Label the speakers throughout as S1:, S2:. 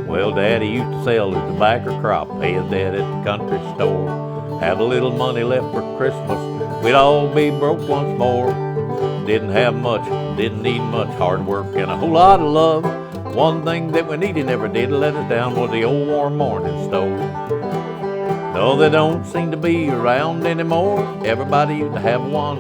S1: Well, Daddy used to sell his tobacco crop, pay his debt at the country store. Have a little money left for Christmas, we'd all be broke once more. Didn't have much, didn't need much, hard work and a whole lot of love. One thing that we needed never did let us down was the old warm morning stove. No, they don't seem to be around anymore. Everybody used to have one.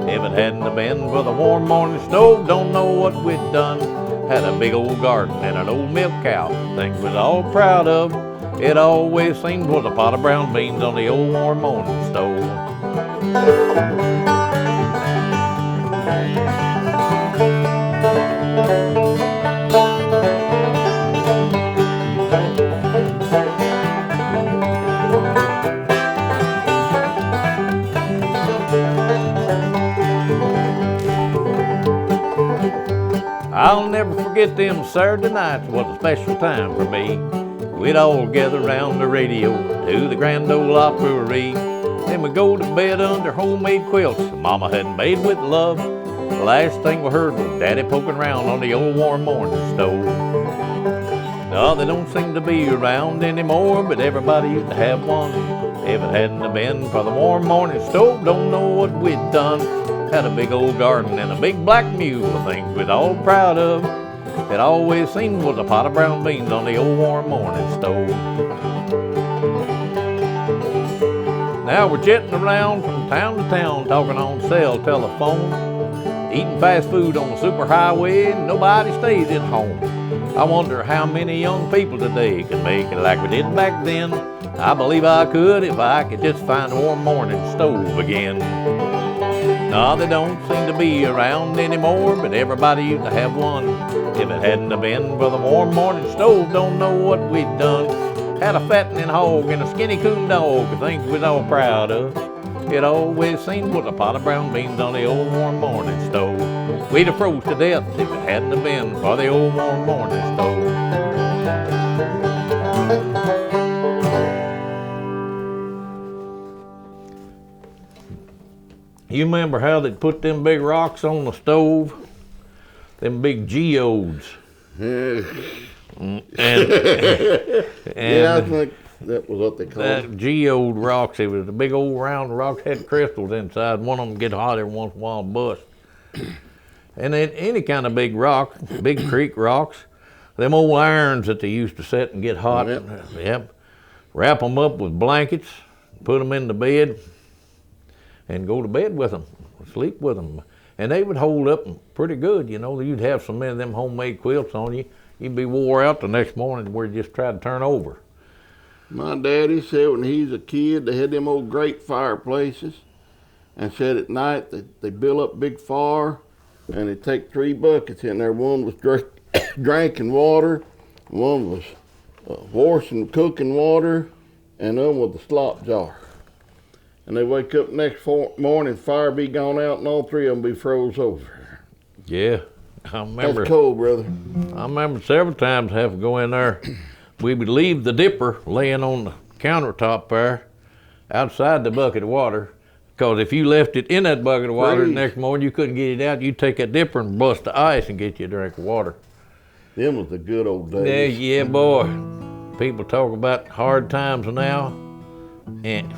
S1: If it hadn't have been for the warm morning stove, don't know what we'd done. Had a big old garden and an old milk cow, things we're all proud of. It always seemed was a pot of brown beans on the old warm morning stove. I'll never forget them Saturday nights was a special time for me. We'd all gather round the radio to the Grand Ole Opry. Then we'd go to bed under homemade quilts Mama had made with love. The last thing we heard was Daddy poking around on the old warm morning stove. No, they don't seem to be around anymore, but everybody used to have one. If it hadn't have been for the warm morning stove, don't know what we'd done. Had a big old garden and a big black mule, things we'd all proud of. It always seemed was a pot of brown beans on the old warm morning stove. Now we're jetting around from town to town, talking on cell telephone, eating fast food on the superhighway, and nobody stays at home. I wonder how many young people today can make it like we did back then. I believe I could if I could just find a warm morning stove again. No, they don't seem to be around anymore, but everybody used to have one. If it hadn't have been for the warm morning stove, don't know what we'd done. Had a fattening hog and a skinny coon dog, things we're all proud of. It always seemed was a pot of brown beans on the old warm morning stove. We'd have froze to death if it hadn't have been for the old warm morning stove. You remember how they put them big rocks on the stove? Them big geodes.
S2: Yeah,
S1: And
S2: I think that was what they called it.
S1: that geode rocks, it was the big old round rocks, had crystals inside. One of them get hot every once in a while and bust. And then any kind of big rock, big creek rocks, them old irons that they used to set and get hot. Yep. Wrap them up with blankets, put them in the bed, and go to bed with them, sleep with them. And they would hold up pretty good, you know. You'd have so many of them homemade quilts on you, you'd be wore out the next morning where you just tried to turn over.
S2: My daddy said when he was a kid, they had them old great fireplaces, and said at night they built up big fire, and they'd take 3 buckets in there. One was drinking water, one was washing, cooking water, and one was the slop jar. And they wake up next morning, fire be gone out, and all 3 of them be froze over.
S1: Yeah, I remember.
S2: That's cold, brother.
S1: I remember several times having to go in there. We would leave the dipper laying on the countertop there outside the bucket of water, because if you left it in that bucket of water the next morning, you couldn't get it out. You'd take that dipper and bust the ice and get you a drink of water.
S2: Them was the good old days.
S1: Yeah, boy. People talk about hard times now, and